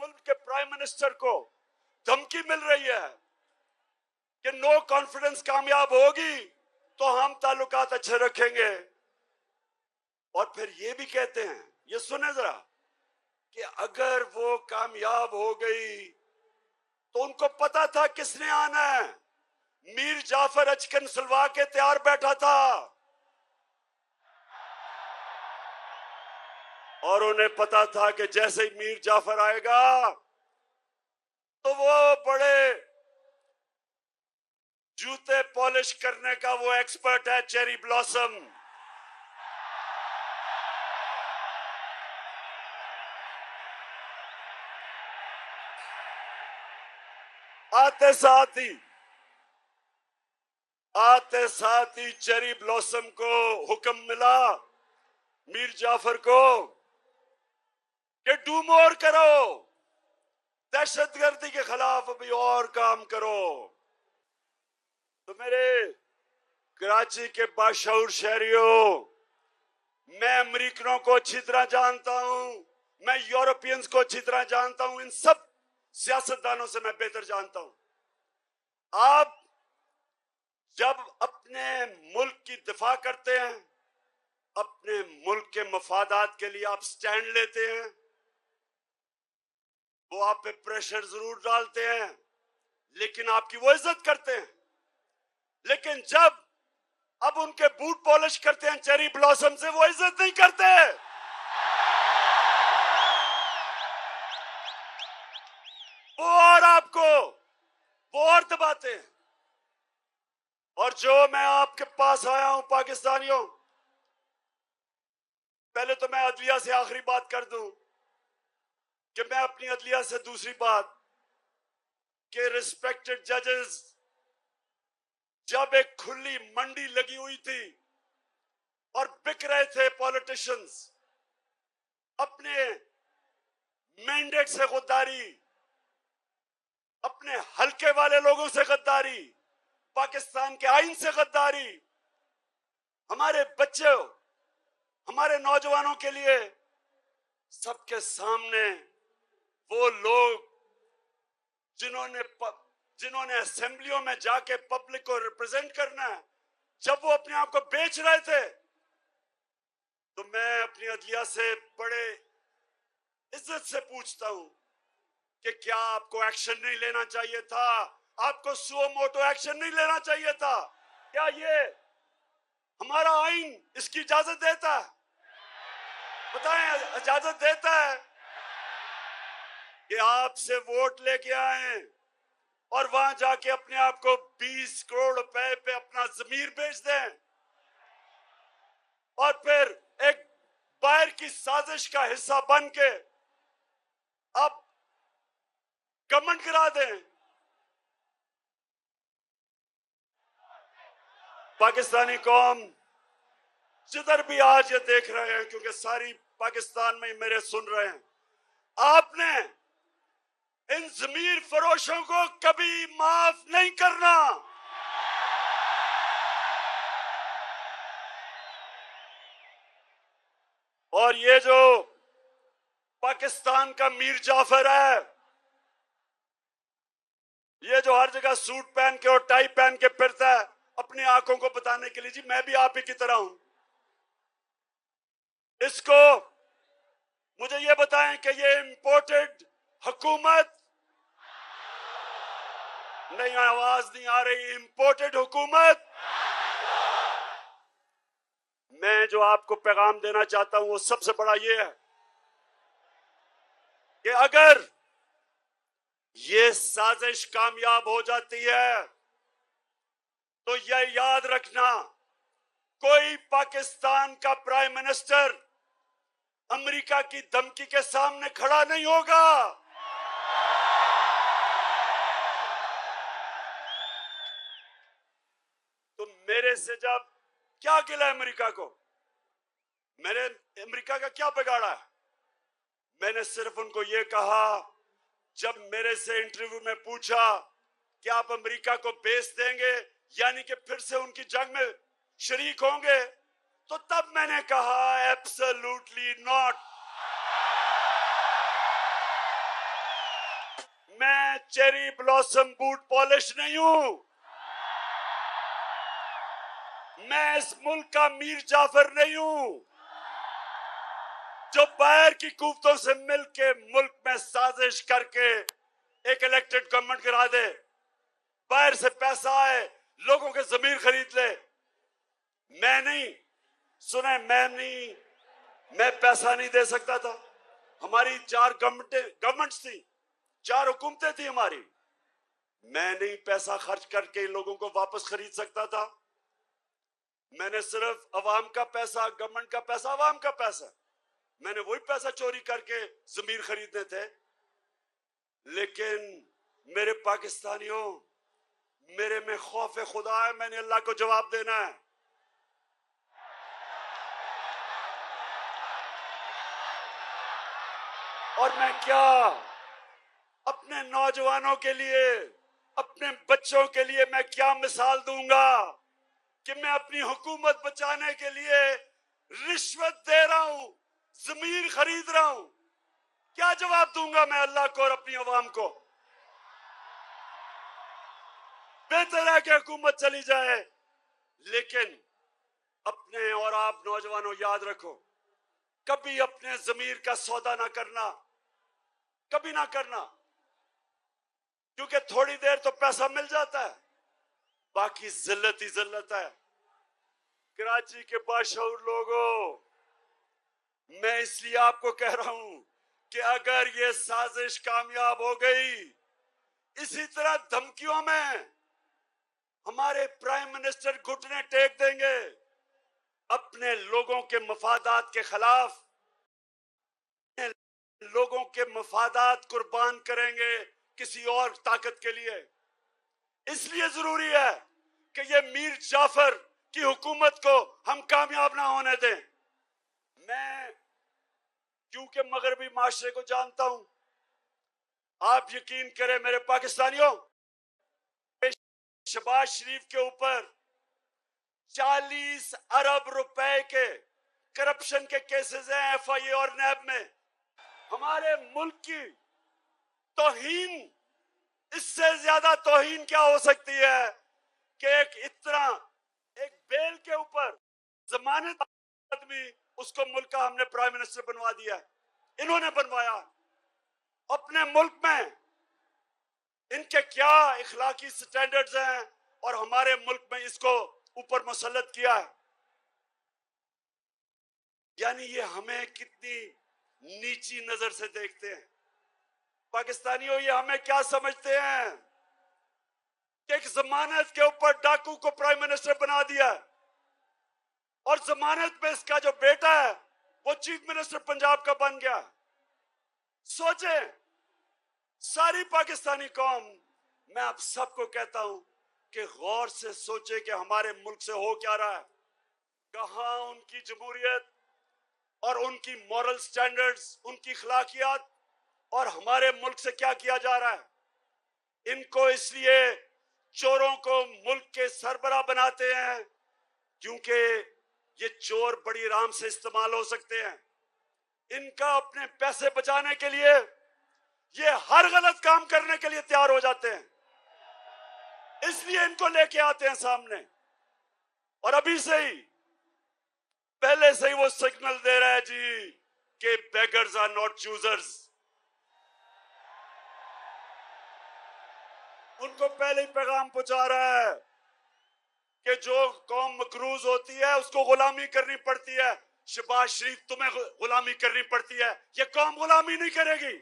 मुल्क के prime minister को धमकी मिल रही है कि नो कॉन्फिडेंस कामयाब होगी तो हम ताल्लुकात अच्छे रखेंगे, और फिर ये भी कहते हैं, ये सुने जरा, कि अगर वो कामयाब हो गई तो उनको पता था किसने आना है। मीर जाफर अचकन सुलवा के तैयार बैठा था और उन्हें पता था कि जैसे ही मीर जाफर आएगा तो वो बड़े जूते पॉलिश करने का वो एक्सपर्ट है, चेरी ब्लॉसम। आते साथ ही चेरी ब्लॉसम को हुक्म मिला, मीर जाफर को, कि डू मोर करो, दहशतगर्दी के खिलाफ अभी और काम करो। तो मेरे कराची के बाशऊर शहरियों, मैं अमेरिकनों को अच्छी तरह जानता हूं, मैं यूरोपियंस को अच्छी तरह जानता हूं, इन सब सियासतदानों से मैं बेहतर जानता हूं। आप जब अपने मुल्क की दिफा करते हैं, अपने मुल्क के मफादात के लिए आप स्टैंड लेते हैं, वो आप पे प्रेशर जरूर डालते हैं, लेकिन आपकी वो इज्जत करते हैं। लेकिन जब अब उनके बूट पॉलिश करते हैं चेरी ब्लॉसम से, वो इज्जत नहीं करते। वो और आपको वो और दबाते हैं। और जो मैं आपके पास आया हूं पाकिस्तानियों, पहले तो मैं अदलिया से आखिरी बात कर दूं कि मैं अपनी अदलिया से दूसरी बात कि रिस्पेक्टेड जजेस, जब एक खुली मंडी लगी हुई थी और बिक रहे थे पॉलिटिशियंस, अपने मैंडेट से गद्दारी, अपने हल्के वाले लोगों से गद्दारी, पाकिस्तान के आईन से गद्दारी, हमारे बच्चों, हमारे नौजवानों के लिए सबके सामने वो लोग जिन्होंने असेंबलियों में जाके पब्लिक को रिप्रेजेंट करना है, जब वो अपने आप को बेच रहे थे, तो मैं अपनी अदलिया से बड़े इज्जत से पूछता हूं कि क्या आपको एक्शन नहीं लेना चाहिए था? आपको सुओ मोटो एक्शन नहीं लेना चाहिए था? क्या ये हमारा आईन इसकी इजाजत देता है? बताएं, इजाजत देता है कि आपसे वोट लेके आए और वहां जाके अपने आप को 20 करोड़ रुपए पे अपना जमीर बेच दें और फिर एक बाहर की साजिश का हिस्सा बन के अब घमंड करा दें? पाकिस्तानी कौम जिधर भी आज ये देख रहे हैं, क्योंकि सारी पाकिस्तान में मेरे सुन रहे हैं, आपने इन जमीर फरोशों को कभी माफ नहीं करना। और ये जो पाकिस्तान का मीर जाफर है, ये जो हर जगह सूट पहन के और टाई पहन के फिरता है अपनी आंखों को बताने के लिए, जी मैं भी आप ही की तरह हूं, इसको मुझे ये बताएं कि ये इंपोर्टेड हुकूमत नहीं, आवाज नहीं आ रही, इंपोर्टेड हुकूमत। मैं जो आपको पैगाम देना चाहता हूं वो सबसे बड़ा ये है कि अगर ये साजिश कामयाब हो जाती है तो यह याद रखना, कोई पाकिस्तान का प्राइम मिनिस्टर अमेरिका की धमकी के सामने खड़ा नहीं होगा। तो मेरे से जब क्या गिला अमेरिका को, मैंने अमेरिका का क्या बिगाड़ा है? मैंने सिर्फ उनको ये कहा, जब मेरे से इंटरव्यू में पूछा कि आप अमेरिका को बेच देंगे, यानी कि फिर से उनकी जंग में शरीक होंगे, तो तब मैंने कहा absolutely not. Cherry blossom boot polish नहीं हूं। मैं इस मुल्क का मीर जाफर नहीं हूं जो बाहर की कुव्वतों से मिलके मुल्क में साजिश करके एक इलेक्टेड गवर्नमेंट गिरा दे, बाहर से पैसा आए, लोगों के जमीर खरीद ले। मैं नहीं, सुने, मैं पैसा नहीं दे सकता था। हमारी 4 गवर्नमेंट्स थी, 4 हुकूमतें थी हमारी। मैं नहीं पैसा खर्च करके लोगों को वापस खरीद सकता था। मैंने सिर्फ अवाम का पैसा, गवर्नमेंट का पैसा, अवाम का पैसा, मैंने वही पैसा चोरी करके जमीर खरीदने थे। लेकिन मेरे पाकिस्तानियों, मेरे में खौफ खुदा है, मैंने अल्लाह को जवाब देना है। और मैं क्या अपने नौजवानों के लिए, अपने बच्चों के लिए मैं क्या मिसाल दूंगा कि मैं अपनी हुकूमत बचाने के लिए रिश्वत दे रहा हूं, जमीर खरीद रहा हूं। क्या जवाब दूंगा मैं अल्लाह को और अपनी अवाम को? बेहतर है कि हुकूमत चली जाए, लेकिन अपने और आप नौजवानों याद रखो, कभी अपने जमीर का सौदा ना करना, कभी ना करना, क्योंकि थोड़ी देर तो पैसा मिल जाता है, बाकी जिल्लत ही जिल्लत है। कराची के बाशऊर लोगों, मैं इसलिए आपको कह रहा हूं कि अगर ये साजिश कामयाब हो गई, इसी तरह धमकियों में हमारे प्राइम मिनिस्टर घुटने टेक देंगे, अपने लोगों के मफादात के खिलाफ लोगों के मफादात कुर्बान करेंगे किसी और ताकत के लिए। इसलिए जरूरी है कि ये मीर जाफर की हुकूमत को हम कामयाब ना होने दें। मैं क्योंकि मगरबी माशरे को जानता हूं, आप यकीन करें मेरे पाकिस्तानियों, शहबाज शरीफ के ऊपर 40 अरब रुपए के करप्शन के केसेस हैं FIA और नैब में। हमारे मुल्क की तौहीन, इससे ज्यादा तौहीन क्या हो सकती है कि एक बेल के ऊपर जमानत आदमी, उसको मुल्क का हमने प्राइम मिनिस्टर बनवा दिया। इन्होंने बनवाया। अपने मुल्क में इनके क्या इखलाकी स्टैंडर्ड्स हैं और हमारे मुल्क में इसको ऊपर मुसल्लत किया है। यानी ये हमें कितनी नीची नजर से देखते हैं। पाकिस्तानियों, ये हमें क्या समझते हैं कि एक जमानत के ऊपर डाकू को प्राइम मिनिस्टर बना दिया और जमानत में इसका जो बेटा है वो चीफ मिनिस्टर पंजाब का बन गया। सोचे सारी पाकिस्तानी कौम, मैं आप सबको कहता हूं कि गौर से सोचे कि हमारे मुल्क से हो क्या रहा है, कहां उनकी जमहूरियत और उनकी मॉरल स्टैंडर्ड्स, उनकी अखलाकियात, और हमारे मुल्क से क्या किया जा रहा है। इनको इसलिए चोरों को मुल्क के सरबराह बनाते हैं क्योंकि ये चोर बड़ी आराम से इस्तेमाल हो सकते हैं। इनका अपने पैसे बचाने के लिए ये हर गलत काम करने के लिए तैयार हो जाते हैं, इसलिए इनको लेके आते हैं सामने। और अभी से ही, पहले से ही वो सिग्नल दे रहा है जी कि बेगर्स आर नॉट चूजर्स। उनको पहले ही पैगाम पहुंचा रहा है कि जो कौम मकरूज होती है उसको गुलामी करनी पड़ती है। शहबाज शरीफ, तुम्हें गुलामी करनी पड़ती है, ये कौम गुलामी नहीं करेगी।